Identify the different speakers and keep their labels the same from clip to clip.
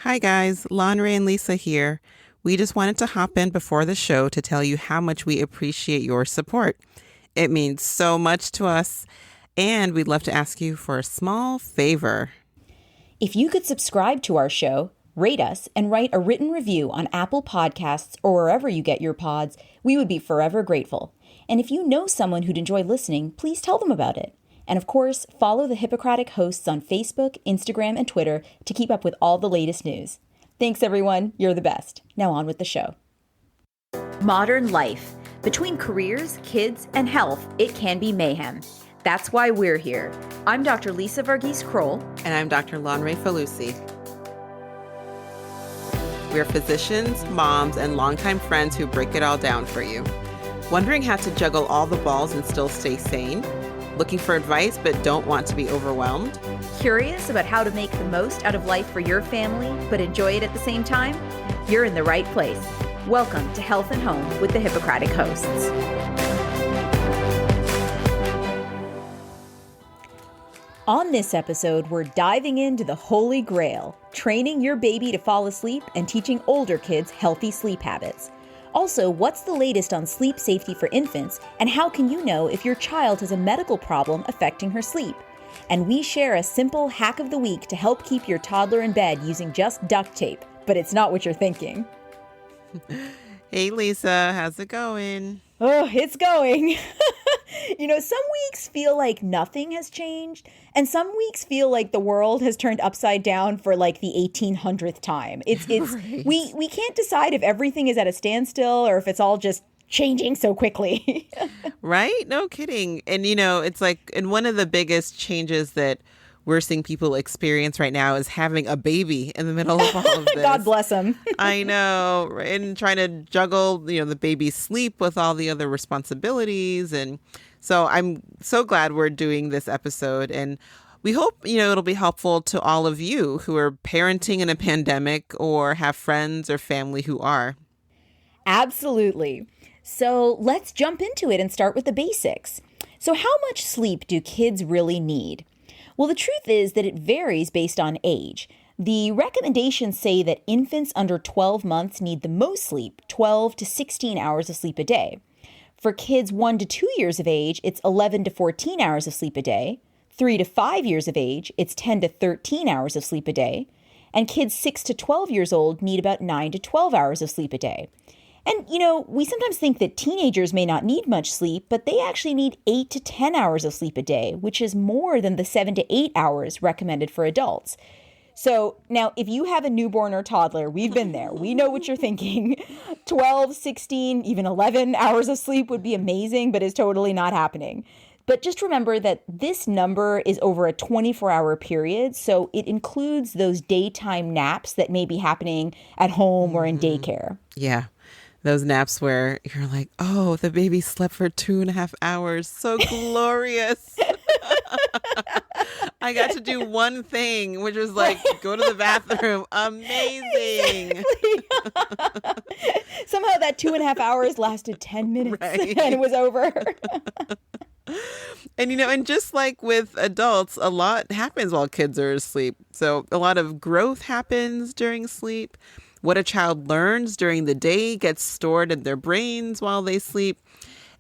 Speaker 1: Hi guys, Lonray and Lisa here. We just wanted to hop in before the show to tell you how much we appreciate your support. It means so much to us, and we'd love to ask you for a small favor.
Speaker 2: If you could subscribe to our show, rate us, and write a written review on Apple Podcasts or wherever you get your pods, we would be forever grateful. And if you know someone who'd enjoy listening, please tell them about it. And of course, follow the Hippocratic hosts on Facebook, Instagram, and Twitter to keep up with all the latest news. Thanks, everyone. You're the best. Now on with the show. Modern life. Between careers, kids, and health, it can be mayhem. That's why we're here. I'm Dr. Lisa Varghese-Kroll.
Speaker 1: And I'm Dr. Lonray Falusi. We're physicians, moms, and longtime friends who break it all down for you. Wondering how to juggle all the balls and still stay sane? Looking for advice but don't want to be overwhelmed?
Speaker 2: Curious about how to make the most out of life for your family but enjoy it at the same time? You're in the right place. Welcome to Health and Home with the Hippocratic hosts. On this episode, we're diving into the holy grail, training your baby to fall asleep and teaching older kids healthy sleep habits. Also, what's the latest on sleep safety for infants, and how can you know if your child has a medical problem affecting her sleep? And we share a simple hack of the week to help keep your toddler in bed using just duct tape, but it's not what you're thinking.
Speaker 1: Hey Lisa, how's it going?
Speaker 2: Oh, it's going. Some weeks feel like nothing has changed, and some weeks feel like the world has turned upside down for like the 1800th time. It's
Speaker 1: Right.
Speaker 2: we can't decide if everything is at a standstill or if it's all just changing so quickly.
Speaker 1: Right? No kidding. And it's like, and one of the biggest changes that we're seeing people experience right now is having a baby in the middle of all of this.
Speaker 2: God bless them.
Speaker 1: I know. Right? And trying to juggle, the baby's sleep with all the other responsibilities. And so I'm so glad we're doing this episode. And we hope, it'll be helpful to all of you who are parenting in a pandemic or have friends or family who are.
Speaker 2: Absolutely. So let's jump into it and start with the basics. So how much sleep do kids really need? Well, the truth is that it varies based on age. The recommendations say that infants under 12 months need the most sleep, 12 to 16 hours of sleep a day. For kids 1 to 2 years of age, it's 11 to 14 hours of sleep a day. 3 to 5 years of age, it's 10 to 13 hours of sleep a day. And kids 6 to 12 years old need about 9 to 12 hours of sleep a day. And, we sometimes think that teenagers may not need much sleep, but they actually need 8 to 10 hours of sleep a day, which is more than the 7 to 8 hours recommended for adults. So now, if you have a newborn or toddler, we've been there. We know what you're thinking. 12, 16, even 11 hours of sleep would be amazing, but is totally not happening. But just remember that this number is over a 24-hour period, so it includes those daytime naps that may be happening at home or in daycare.
Speaker 1: Yeah. Those naps where you're like, oh, the baby slept for 2.5 hours. So glorious. I got to do one thing, which was like go to the bathroom. Amazing.
Speaker 2: Exactly. Somehow that 2.5 hours lasted 10 minutes
Speaker 1: Right.
Speaker 2: and it was over.
Speaker 1: And, and just like with adults, a lot happens while kids are asleep. So a lot of growth happens during sleep. What a child learns during the day gets stored in their brains while they sleep.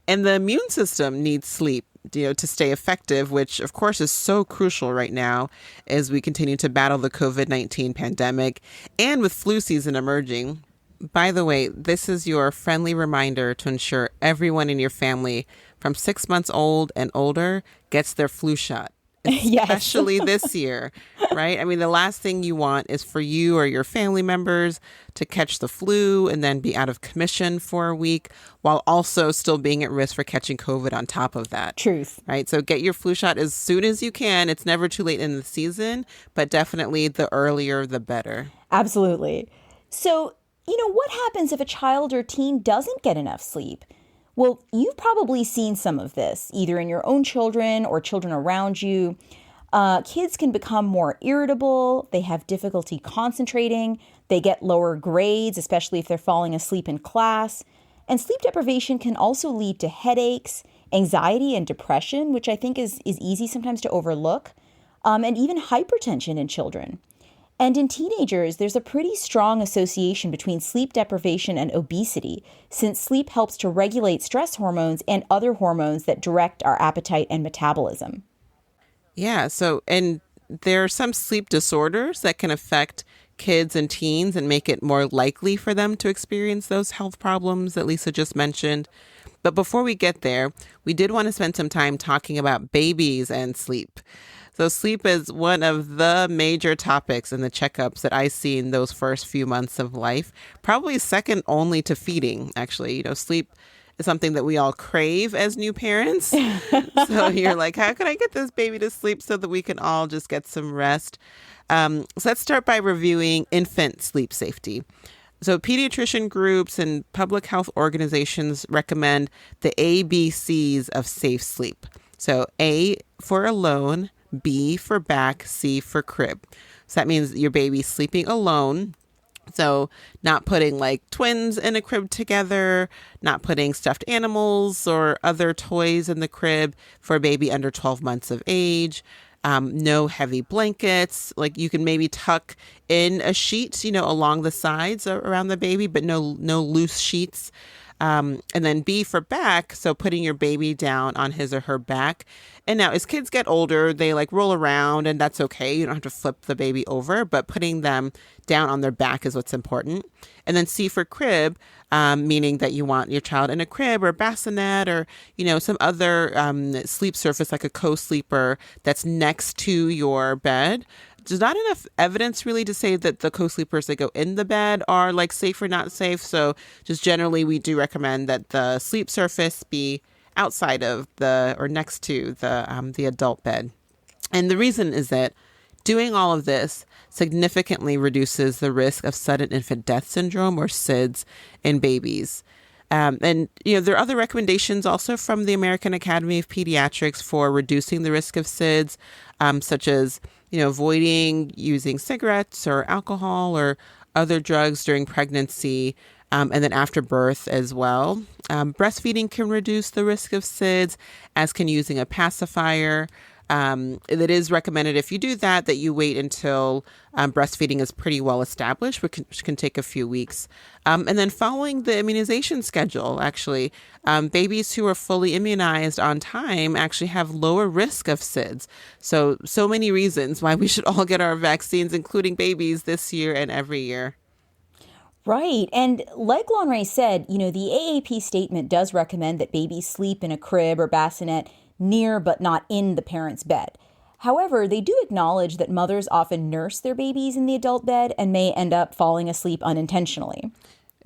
Speaker 1: And the immune system needs sleep, to stay effective, which of course is so crucial right now as we continue to battle the COVID-19 pandemic and with flu season emerging. By the way, this is your friendly reminder to ensure everyone in your family from 6 months old and older gets their flu shot. Especially this year, right? I mean, the last thing you want is for you or your family members to catch the flu and then be out of commission for a week while also still being at risk for catching COVID on top of that.
Speaker 2: Truth.
Speaker 1: Right? So get your flu shot as soon as you can. It's never too late in the season, but definitely the earlier, the better.
Speaker 2: Absolutely. So, what happens if a child or teen doesn't get enough sleep? Well, you've probably seen some of this, either in your own children or children around you. Kids can become more irritable. They have difficulty concentrating. They get lower grades, especially if they're falling asleep in class. And sleep deprivation can also lead to headaches, anxiety, and depression, which I think is easy sometimes to overlook, and even hypertension in children. And in teenagers, there's a pretty strong association between sleep deprivation and obesity, since sleep helps to regulate stress hormones and other hormones that direct our appetite and metabolism.
Speaker 1: Yeah. So, and there are some sleep disorders that can affect kids and teens and make it more likely for them to experience those health problems that Lisa just mentioned. But before we get there, we did want to spend some time talking about babies and sleep. So sleep is one of the major topics in the checkups that I see in those first few months of life, probably second only to feeding, actually. Sleep is something that we all crave as new parents. So you're like, how can I get this baby to sleep so that we can all just get some rest? So let's start by reviewing infant sleep safety. So pediatrician groups and public health organizations recommend the ABCs of safe sleep. So A for alone, B for back, C for crib. So that means your baby's sleeping alone. So not putting like twins in a crib together, not putting stuffed animals or other toys in the crib for a baby under 12 months of age. No heavy blankets. Like you can maybe tuck in a sheet, along the sides around the baby, but no loose sheets. And then B for back. So putting your baby down on his or her back. And now as kids get older, they like roll around and that's okay. You don't have to flip the baby over, but putting them down on their back is what's important. And then C for crib, meaning that you want your child in a crib or bassinet or, some other sleep surface like a co-sleeper that's next to your bed. There's not enough evidence really to say that the co-sleepers that go in the bed are like safe or not safe. So just generally, we do recommend that the sleep surface be outside of or next to the adult bed. And the reason is that doing all of this significantly reduces the risk of sudden infant death syndrome or SIDS in babies. And there are other recommendations also from the American Academy of Pediatrics for reducing the risk of SIDS, such as avoiding using cigarettes or alcohol or other drugs during pregnancy, and then after birth as well. Breastfeeding can reduce the risk of SIDS, as can using a pacifier. It is recommended if you do that you wait until breastfeeding is pretty well established, which can take a few weeks. And then following the immunization schedule, actually, babies who are fully immunized on time actually have lower risk of SIDS. So many reasons why we should all get our vaccines, including babies, this year and every year.
Speaker 2: Right. And like Lonray said, the AAP statement does recommend that babies sleep in a crib or bassinet near but not in the parent's bed. However, they do acknowledge that mothers often nurse their babies in the adult bed and may end up falling asleep unintentionally.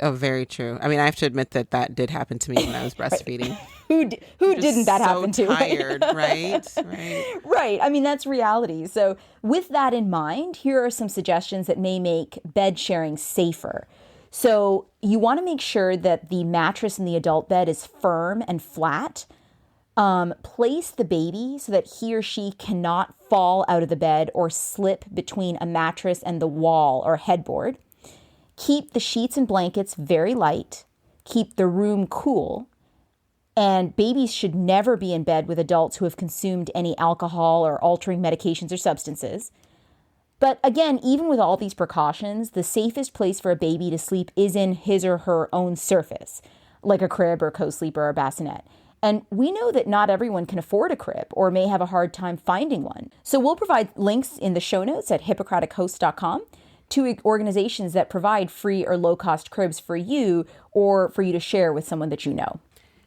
Speaker 1: Oh, very true. I mean, I have to admit that did happen to me when I was breastfeeding.
Speaker 2: Who didn't that happen to?
Speaker 1: Tired, right?
Speaker 2: Right. I mean, that's reality. So with that in mind, here are some suggestions that may make bed sharing safer. So you want to make sure that the mattress in the adult bed is firm and flat. Place the baby so that he or she cannot fall out of the bed or slip between a mattress and the wall or headboard. Keep the sheets and blankets very light. Keep the room cool. And babies should never be in bed with adults who have consumed any alcohol or altering medications or substances. But again, even with all these precautions, the safest place for a baby to sleep is in his or her own surface, like a crib or co-sleeper or bassinet. And we know that not everyone can afford a crib or may have a hard time finding one. So we'll provide links in the show notes at hippocratichost.com to organizations that provide free or low-cost cribs for you or for you to share with someone that you know.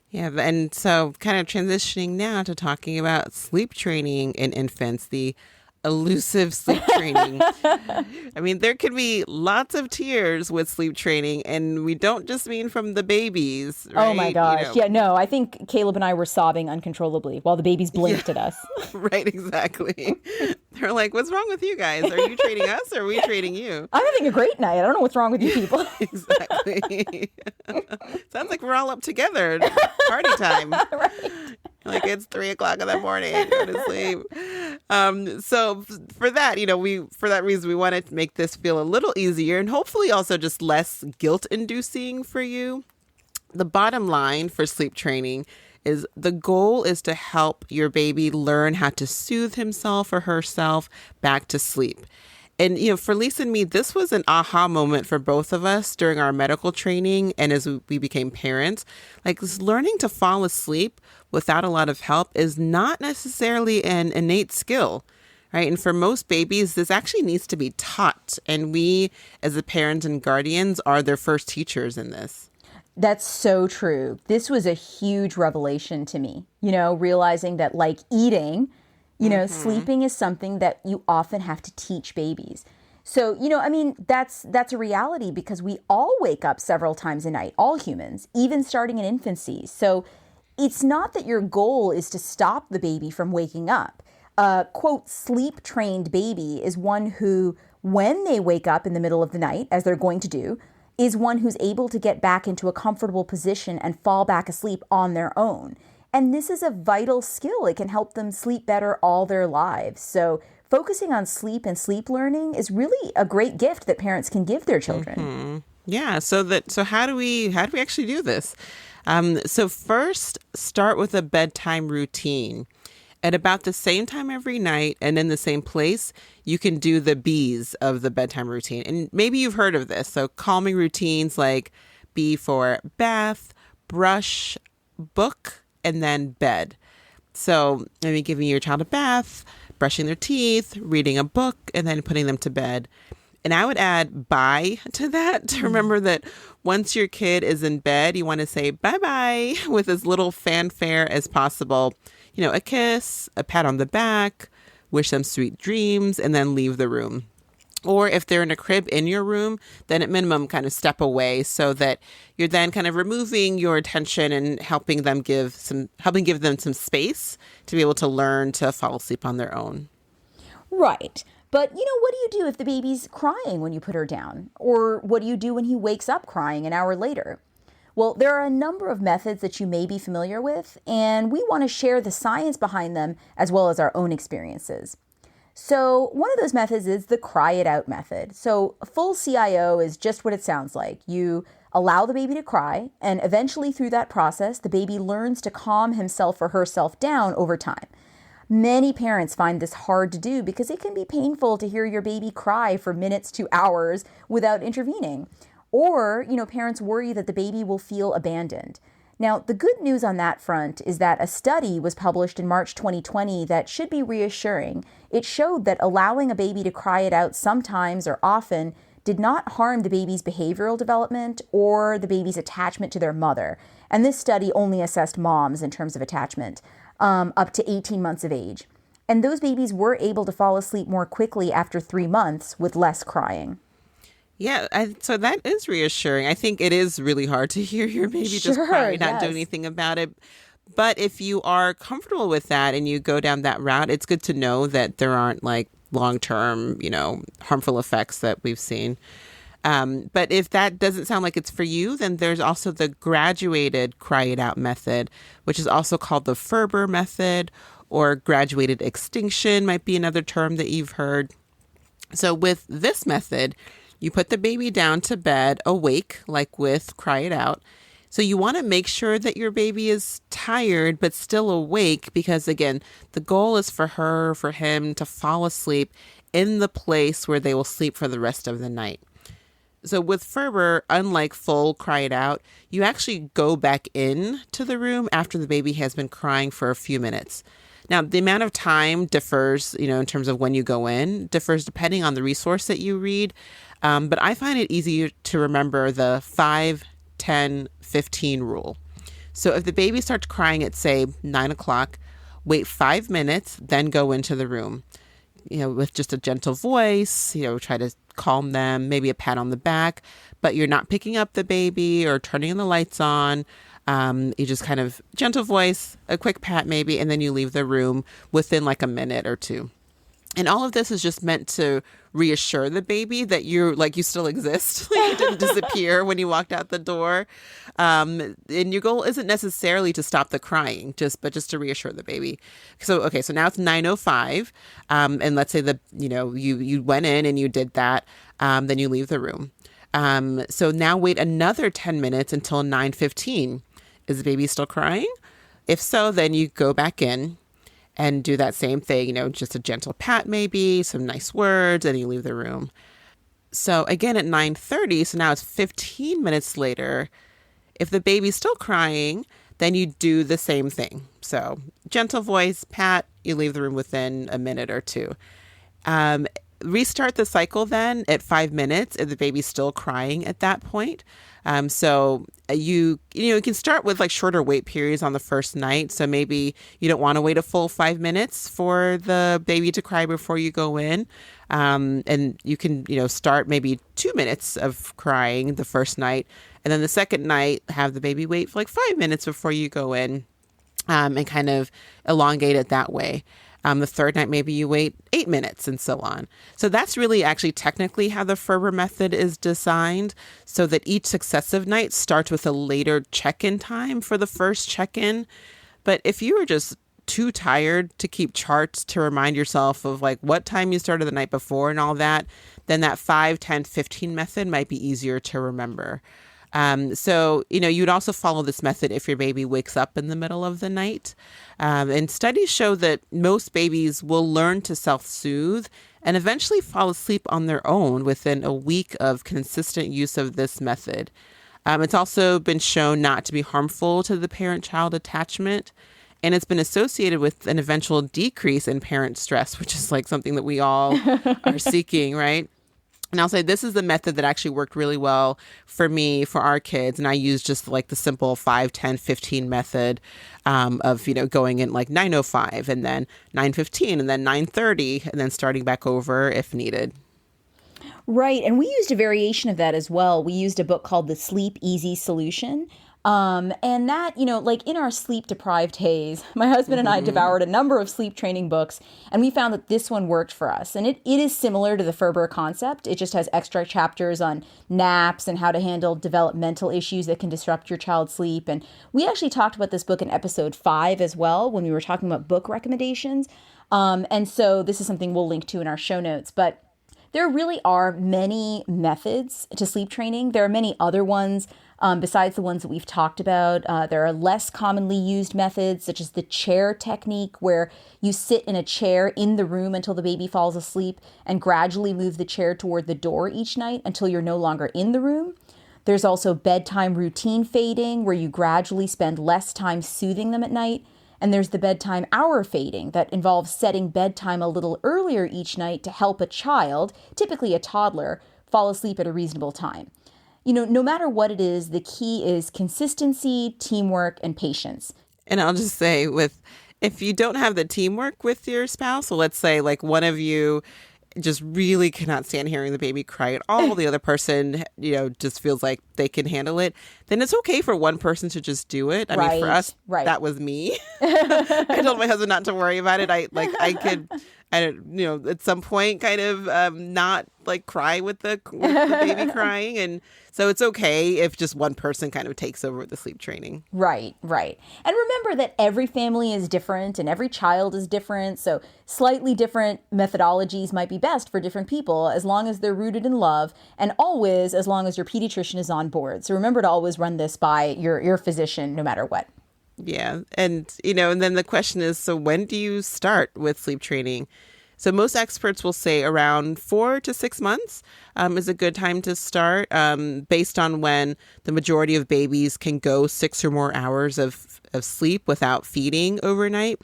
Speaker 1: Yeah, and so kind of transitioning now to talking about sleep training in infants, the elusive sleep training. I mean, there could be lots of tears with sleep training, and we don't just mean from the babies, right?
Speaker 2: Oh my gosh. Yeah, no, I think Caleb and I were sobbing uncontrollably while the babies blinked at us.
Speaker 1: Right, exactly. They're like, what's wrong with you guys? Are you training us or are we training you?
Speaker 2: I'm having a great night. I don't know what's wrong with you people.
Speaker 1: Exactly. Sounds like we're all up together. Party time.
Speaker 2: Right.
Speaker 1: Like it's 3:00 in the morning, go to sleep. So for that, for that reason, we want to make this feel a little easier and hopefully also just less guilt-inducing for you. The bottom line for sleep training is the goal is to help your baby learn how to soothe himself or herself back to sleep. And, for Lisa and me, this was an aha moment for both of us during our medical training and as we became parents. Like, this learning to fall asleep without a lot of help is not necessarily an innate skill, right? And for most babies, this actually needs to be taught. And we, as the parents and guardians, are their first teachers in this.
Speaker 2: That's so true. This was a huge revelation to me, realizing that like eating, sleeping is something that you often have to teach babies. So, that's a reality because we all wake up several times a night, all humans, even starting in infancy. So it's not that your goal is to stop the baby from waking up. Quote, sleep-trained baby is one who, when they wake up in the middle of the night, as they're going to do, is one who's able to get back into a comfortable position and fall back asleep on their own. And this is a vital skill. It can help them sleep better all their lives. So focusing on sleep and sleep learning is really a great gift that parents can give their children.
Speaker 1: Yeah. So how do we actually do this? So first, start with a bedtime routine. At about the same time every night and in the same place, you can do the B's of the bedtime routine. And maybe you've heard of this. So calming routines like B for bath, brush, book, and then bed. So maybe giving your child a bath, brushing their teeth, reading a book, and then putting them to bed. And I would add bye to that to remember that once your kid is in bed, you want to say bye-bye with as little fanfare as possible. A kiss, a pat on the back, wish them sweet dreams, and then leave the room. Or if they're in a crib in your room, then at minimum kind of step away so that you're then kind of removing your attention and helping give them some space to be able to learn to fall asleep on their own.
Speaker 2: Right. But, what do you do if the baby's crying when you put her down? Or what do you do when he wakes up crying an hour later? Well, there are a number of methods that you may be familiar with, and we want to share the science behind them as well as our own experiences. So one of those methods is the cry it out method. So a full CIO is just what it sounds like. You allow the baby to cry, and eventually through that process, the baby learns to calm himself or herself down over time. Many parents find this hard to do because it can be painful to hear your baby cry for minutes to hours without intervening. Or, parents worry that the baby will feel abandoned. Now, the good news on that front is that a study was published in March 2020 that should be reassuring. It showed that allowing a baby to cry it out sometimes or often did not harm the baby's behavioral development or the baby's attachment to their mother. And this study only assessed moms in terms of attachment, up to 18 months of age. And those babies were able to fall asleep more quickly after 3 months with less crying.
Speaker 1: Yeah, so that is reassuring. I think it is really hard to hear your baby just cry and not do anything about it. But if you are comfortable with that and you go down that route, it's good to know that there aren't like long-term, harmful effects that we've seen. But if that doesn't sound like it's for you, then there's also the graduated cry it out method, which is also called the Ferber method, or graduated extinction might be another term that you've heard. So with this method, you put the baby down to bed awake, like with cry it out. So you want to make sure that your baby is tired but still awake because, again, the goal is for him to fall asleep in the place where they will sleep for the rest of the night. So with Ferber, unlike full cry it out, you actually go back in to the room after the baby has been crying for a few minutes. Now, the amount of time differs, in terms of when you go in, differs depending on the resource that you read. But I find it easier to remember the 5, 10, 15 rule. So if the baby starts crying at, say, 9 o'clock, wait 5 minutes, then go into the room, with just a gentle voice, try to calm them, maybe a pat on the back, but you're not picking up the baby or turning the lights on. You just kind of gentle voice, a quick pat maybe, and then you leave the room within like a minute or two. And all of this is just meant to reassure the baby that you still exist. Like you didn't disappear when you walked out the door. And your goal isn't necessarily to stop the crying, but just to reassure the baby. So now it's 9:05. And let's say you went in and you did that. Then you leave the room. So now wait another 10 minutes until 9:15. Is the baby still crying? If so, then you go back in. and do that same thing, just a gentle pat maybe, some nice words, and you leave the room. So again at 9:30, so now it's 15 minutes later, if the baby's still crying, then you do the same thing. So gentle voice, pat, you leave the room within a minute or two. Restart the cycle then at 5 minutes if the baby's still crying at that point. So you can start with like shorter wait periods on the first night. So maybe you don't want to wait a full 5 minutes for the baby to cry before you go in. And you can, start maybe 2 minutes of crying the first night. And then the second night, have the baby wait for like 5 minutes before you go in, and kind of elongate it that way. The third night, maybe you wait 8 minutes and so on. So that's really actually technically how the Ferber method is designed, so that each successive night starts with a later check-in time for the first check-in. But if you were just too tired to keep charts to remind yourself of like what time you started the night before and all that, then that 5, 10, 15 method might be easier to remember. So, you'd also follow this method if your baby wakes up in the middle of the night. And studies show that most babies will learn to self-soothe and eventually fall asleep on their own within a week of consistent use of this method. It's also been shown not to be harmful to the parent-child attachment. And it's been associated with an eventual decrease in parent stress, which is like something that we all are seeking, right? And I'll say this is the method that actually worked really well for me, for our kids. And I used just like the simple 5, 10, 15 method of, going in like 9:05 and then 9:15 and then 9:30 and then starting back over if needed.
Speaker 2: Right. And we used a variation of that as well. We used a book called The Sleep Easy Solution. And that, like in our sleep deprived haze, my husband and I devoured a number of sleep training books, and we found that this one worked for us. And it is similar to the Ferber concept. It just has extra chapters on naps and how to handle developmental issues that can disrupt your child's sleep. And we actually talked about this book in episode 5 as well, when we were talking about book recommendations. And so this is something we'll link to in our show notes. But there really are many methods to sleep training. There are many other ones besides the ones that we've talked about. There are less commonly used methods, such as the chair technique, where you sit in a chair in the room until the baby falls asleep and gradually move the chair toward the door each night until you're no longer in the room. There's also bedtime routine fading, where you gradually spend less time soothing them at night. And there's the bedtime hour fading that involves setting bedtime a little earlier each night to help a child, typically a toddler, fall asleep at a reasonable time. No matter what it is, the key is consistency, teamwork, and patience.
Speaker 1: And I'll just say if you don't have the teamwork with your spouse, so let's say like one of you just really cannot stand hearing the baby cry at all, the other person, just feels like they can handle it, then it's okay for one person to just do it. I mean, for us, that was me. I told my husband not to worry about it. At some point kind of not like cry with the baby crying. And so it's okay if just one person kind of takes over the sleep training.
Speaker 2: Right. And remember that every family is different and every child is different. So slightly different methodologies might be best for different people, as long as they're rooted in love, and always as long as your pediatrician is on board. So remember to always run this by your physician, no matter what.
Speaker 1: Yeah. And, and then the question is, so when do you start with sleep training? So most experts will say around 4 to 6 months is a good time to start, based on when the majority of babies can go 6 or more hours of sleep without feeding overnight.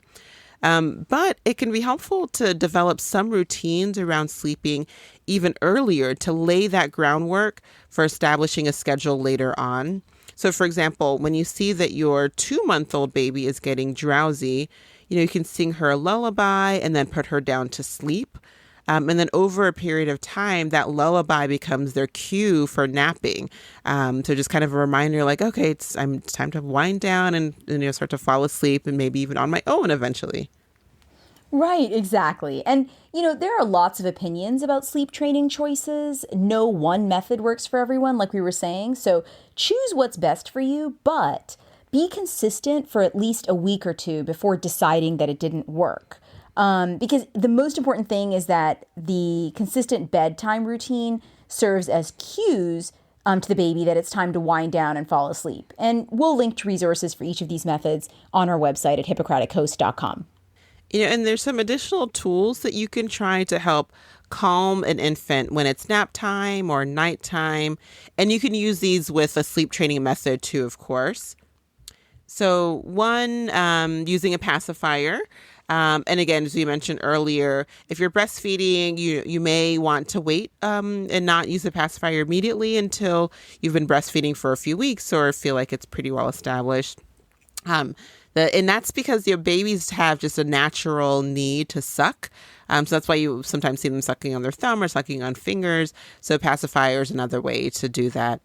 Speaker 1: But it can be helpful to develop some routines around sleeping even earlier to lay that groundwork for establishing a schedule later on. So, for example, when you see that your 2-month-old baby is getting drowsy, you can sing her a lullaby and then put her down to sleep. And then over a period of time, that lullaby becomes their cue for napping. So just kind of a reminder like, okay, it's time to wind down and start to fall asleep, and maybe even on my own eventually.
Speaker 2: Right, exactly. And, there are lots of opinions about sleep training choices. No one method works for everyone, like we were saying. So choose what's best for you, but be consistent for at least a week or two before deciding that it didn't work. Because the most important thing is that the consistent bedtime routine serves as cues to the baby that it's time to wind down and fall asleep. And we'll link to resources for each of these methods on our website at hippocratichost.com.
Speaker 1: And there's some additional tools that you can try to help calm an infant when it's nap time or nighttime. And you can use these with a sleep training method too, of course. So one, using a pacifier. And again, as we mentioned earlier, if you're breastfeeding, you may want to wait and not use the pacifier immediately until you've been breastfeeding for a few weeks or feel like it's pretty well established. And that's because your babies have just a natural need to suck. So that's why you sometimes see them sucking on their thumb or sucking on fingers. So pacifier is another way to do that.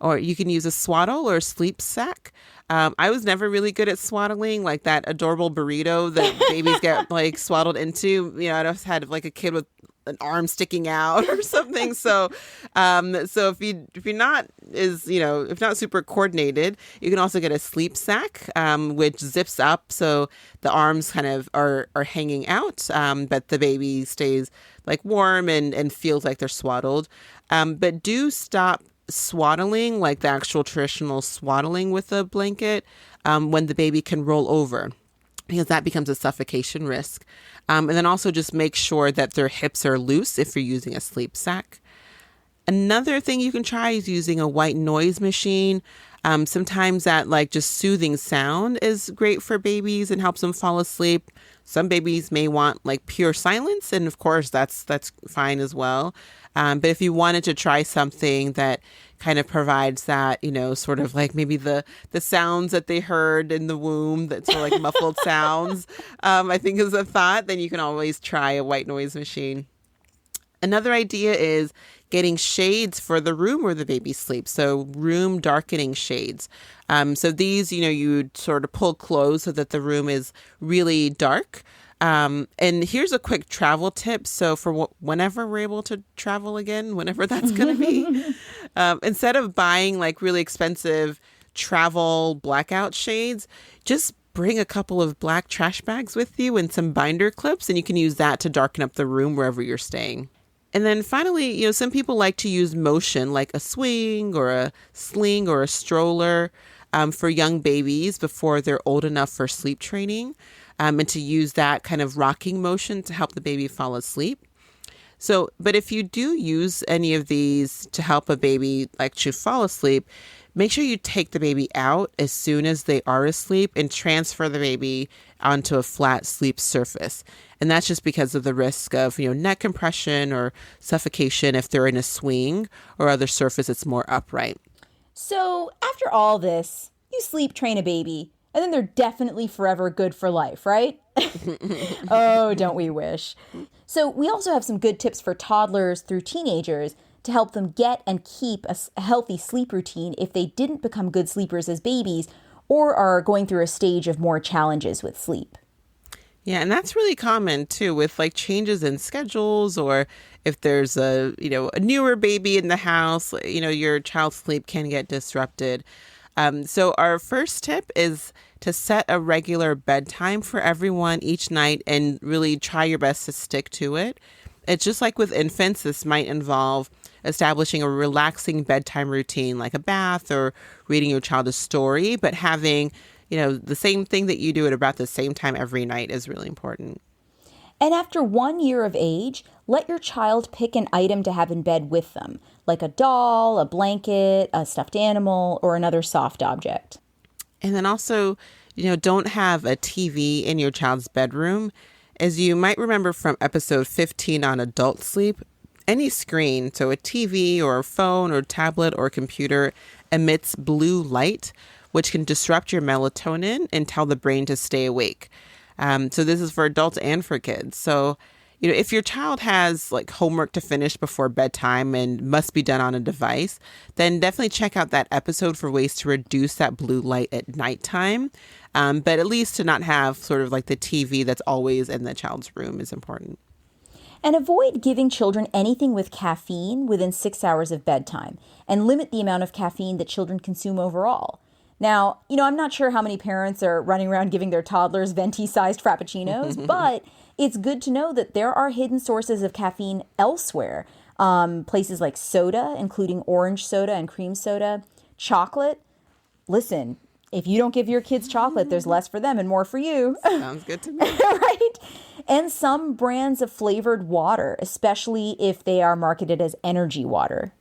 Speaker 1: Or you can use a swaddle or a sleep sack. I was never really good at swaddling, like that adorable burrito that babies get like swaddled into. I just had like a kid with an arm sticking out or something. So if you're not if not super coordinated, you can also get a sleep sack, which zips up so the arms kind of are hanging out, but the baby stays like warm and feels like they're swaddled. But do stop swaddling, like the actual traditional swaddling with a blanket, when the baby can roll over, because that becomes a suffocation risk. And then also just make sure that their hips are loose if you're using a sleep sack. Another thing you can try is using a white noise machine. Sometimes that like just soothing sound is great for babies and helps them fall asleep. Some babies may want like pure silence, and of course that's fine as well. But if you wanted to try something that kind of provides that, sort of like maybe the sounds that they heard in the womb, that sort of like muffled sounds, I think is a thought, then you can always try a white noise machine. Another idea is getting shades for the room where the baby sleeps. So room darkening shades. So these, you sort of pull close so that the room is really dark. And here's a quick travel tip. So for whenever we're able to travel again, whenever that's going to be, instead of buying like really expensive travel blackout shades, just bring a couple of black trash bags with you and some binder clips, and you can use that to darken up the room wherever you're staying. And then finally, some people like to use motion like a swing or a sling or a stroller for young babies before they're old enough for sleep training, and to use that kind of rocking motion to help the baby fall asleep. So, but if you do use any of these to help a baby like to fall asleep, make sure you take the baby out as soon as they are asleep and transfer the baby onto a flat sleep surface. And that's just because of the risk of, neck compression or suffocation if they're in a swing or other surface that's more upright.
Speaker 2: So after all this, you sleep train a baby, and then they're definitely forever good for life, right? Oh, don't we wish? So we also have some good tips for toddlers through teenagers to help them get and keep a healthy sleep routine if they didn't become good sleepers as babies or are going through a stage of more challenges with sleep.
Speaker 1: Yeah, and that's really common too with like changes in schedules, or if there's a newer baby in the house, your child's sleep can get disrupted. So our first tip is to set a regular bedtime for everyone each night and really try your best to stick to it. It's just like with infants, this might involve establishing a relaxing bedtime routine like a bath or reading your child a story, but having the same thing that you do at about the same time every night is really important.
Speaker 2: And after 1 year of age, let your child pick an item to have in bed with them, like a doll, a blanket, a stuffed animal, or another soft object.
Speaker 1: And then also, don't have a TV in your child's bedroom. As you might remember from episode 15 on adult sleep, any screen, so a TV or a phone or tablet or computer, emits blue light, which can disrupt your melatonin and tell the brain to stay awake. So this is for adults and for kids. So, if your child has like homework to finish before bedtime and must be done on a device, then definitely check out that episode for ways to reduce that blue light at nighttime. But at least to not have sort of like the TV that's always in the child's room is important.
Speaker 2: And avoid giving children anything with caffeine within 6 hours of bedtime, and limit the amount of caffeine that children consume overall. Now, I'm not sure how many parents are running around giving their toddlers venti-sized frappuccinos, but it's good to know that there are hidden sources of caffeine elsewhere. Places like soda, including orange soda and cream soda, chocolate. Listen, if you don't give your kids chocolate, there's less for them and more for you.
Speaker 1: Sounds good to me.
Speaker 2: Right? And some brands of flavored water, especially if they are marketed as energy water.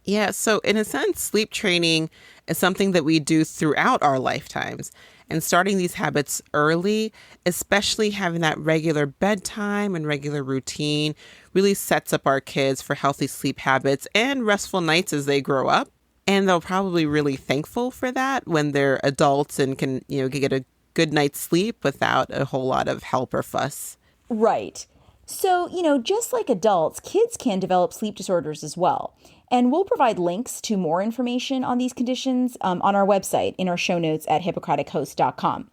Speaker 1: Yeah, so in a sense, sleep training is something that we do throughout our lifetimes. And starting these habits early, especially having that regular bedtime and regular routine, really sets up our kids for healthy sleep habits and restful nights as they grow up. And they'll probably really thankful for that when they're adults and can, get a good night's sleep without a whole lot of help or fuss.
Speaker 2: Right. So, just like adults, kids can develop sleep disorders as well. And we'll provide links to more information on these conditions on our website in our show notes at hippocratichost.com.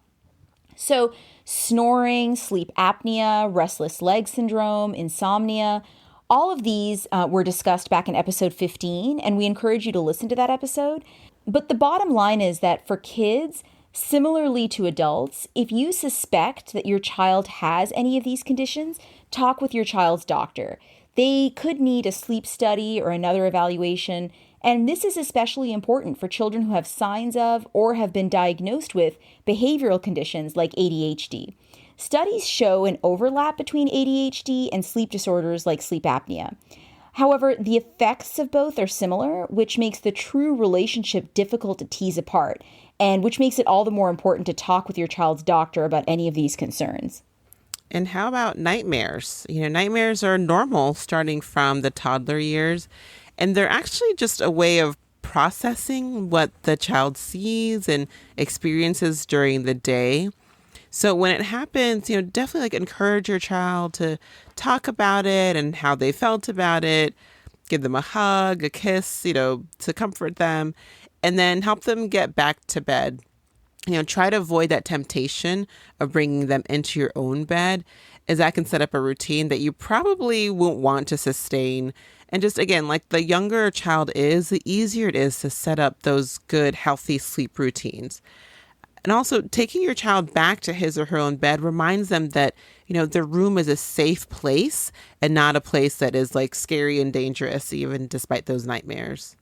Speaker 2: So, snoring, sleep apnea, restless leg syndrome, insomnia, all of these were discussed back in episode 15, and we encourage you to listen to that episode. But the bottom line is that for kids, similarly to adults, if you suspect that your child has any of these conditions, talk with your child's doctor. They could need a sleep study or another evaluation, and this is especially important for children who have signs of or have been diagnosed with behavioral conditions like ADHD. Studies show an overlap between ADHD and sleep disorders like sleep apnea. However, the effects of both are similar, which makes the true relationship difficult to tease apart, and which makes it all the more important to talk with your child's doctor about any of these concerns.
Speaker 1: And how about nightmares? Nightmares are normal starting from the toddler years, and they're actually just a way of processing what the child sees and experiences during the day. So when it happens, definitely encourage your child to talk about it and how they felt about it. Give them a hug, a kiss, to comfort them, and then help them get back to bed. Try to avoid that temptation of bringing them into your own bed, as that can set up a routine that you probably won't want to sustain. And just again, like the younger a child is, the easier it is to set up those good, healthy sleep routines. And also taking your child back to his or her own bed reminds them that, their room is a safe place and not a place that is scary and dangerous, even despite those nightmares.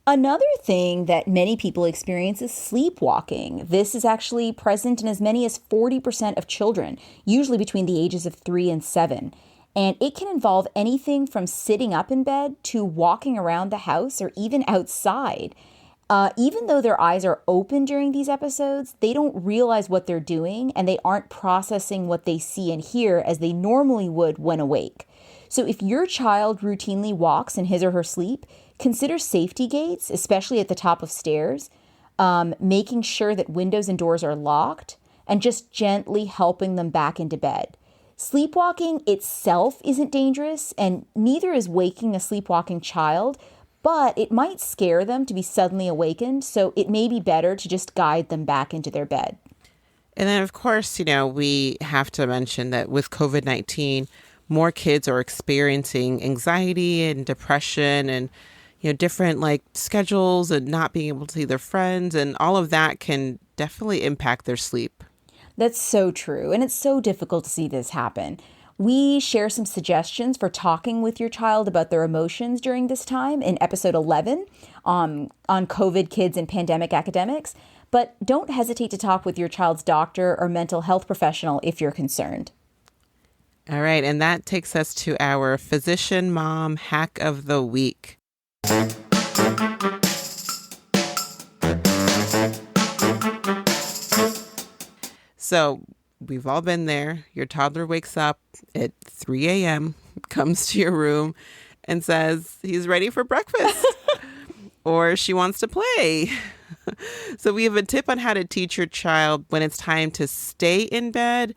Speaker 2: Another thing that many people experience is sleepwalking. This is actually present in as many as 40% of children, usually between the ages of 3 and 7. And it can involve anything from sitting up in bed to walking around the house or even outside. Even though their eyes are open during these episodes, they don't realize what they're doing and they aren't processing what they see and hear as they normally would when awake. So if your child routinely walks in his or her sleep, consider safety gates, especially at the top of stairs, making sure that windows and doors are locked, and just gently helping them back into bed. Sleepwalking itself isn't dangerous, and neither is waking a sleepwalking child, but it might scare them to be suddenly awakened, so it may be better to just guide them back into their bed.
Speaker 1: And then, of course, we have to mention that with COVID-19, more kids are experiencing anxiety and depression and different schedules and not being able to see their friends, and all of that can definitely impact their sleep.
Speaker 2: That's so true. And it's so difficult to see this happen. We share some suggestions for talking with your child about their emotions during this time in episode 11 on COVID kids and pandemic academics. But don't hesitate to talk with your child's doctor or mental health professional if you're concerned.
Speaker 1: All right. And that takes us to our physician mom hack of the week. So we've all been there. Your toddler wakes up at 3 a.m., comes to your room and says he's ready for breakfast or she wants to play. So we have a tip on how to teach your child when it's time to stay in bed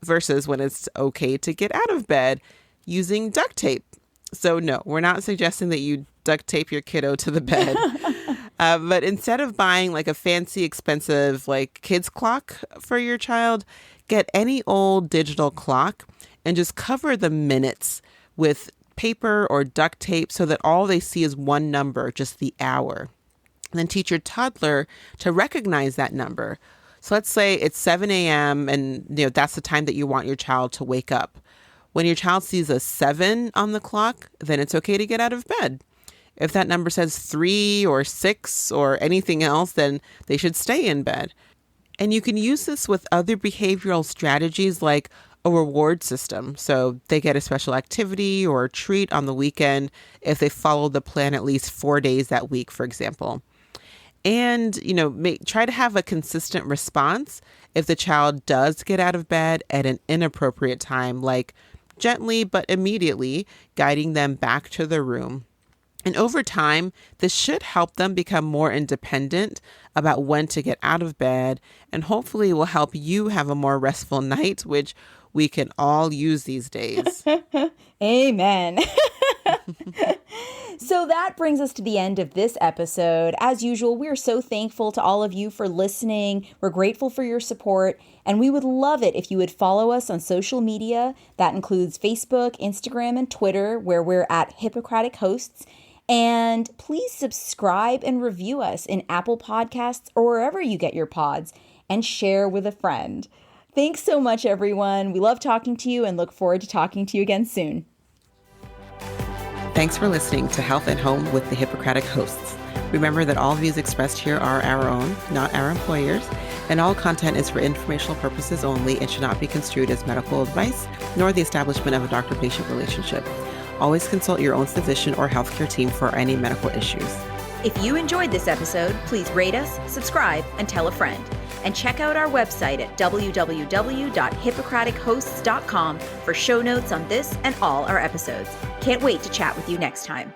Speaker 1: versus when it's okay to get out of bed using duct tape. So no, we're not suggesting that you duct tape your kiddo to the bed. But instead of buying a fancy, expensive kids clock for your child, get any old digital clock and just cover the minutes with paper or duct tape so that all they see is one number, just the hour. And then teach your toddler to recognize that number. So let's say it's 7 a.m. and that's the time that you want your child to wake up. When your child sees a 7 on the clock, then it's okay to get out of bed. If that number says 3 or 6 or anything else, then they should stay in bed. And you can use this with other behavioral strategies like a reward system. So they get a special activity or a treat on the weekend if they follow the plan at least 4 days that week, for example. And, try to have a consistent response if the child does get out of bed at an inappropriate time, like gently but immediately guiding them back to their room. And over time, this should help them become more independent about when to get out of bed, and hopefully will help you have a more restful night, which we can all use these days.
Speaker 2: Amen. So that brings us to the end of this episode. As usual, we're so thankful to all of you for listening. We're grateful for your support, and we would love it if you would follow us on social media. That includes Facebook, Instagram, and Twitter, where we're at Hippocratic Hosts. And please subscribe and review us in Apple Podcasts or wherever you get your pods, and share with a friend. Thanks so much, everyone. We love talking to you and look forward to talking to you again soon.
Speaker 1: Thanks for listening to Health at Home with the Hippocratic Hosts. Remember that all views expressed here are our own, not our employers, and all content is for informational purposes only and should not be construed as medical advice, nor the establishment of a doctor-patient relationship. Always consult your own physician or healthcare team for any medical issues.
Speaker 2: If you enjoyed this episode, please rate us, subscribe, and tell a friend. And check out our website at www.hippocratichosts.com for show notes on this and all our episodes. Can't wait to chat with you next time.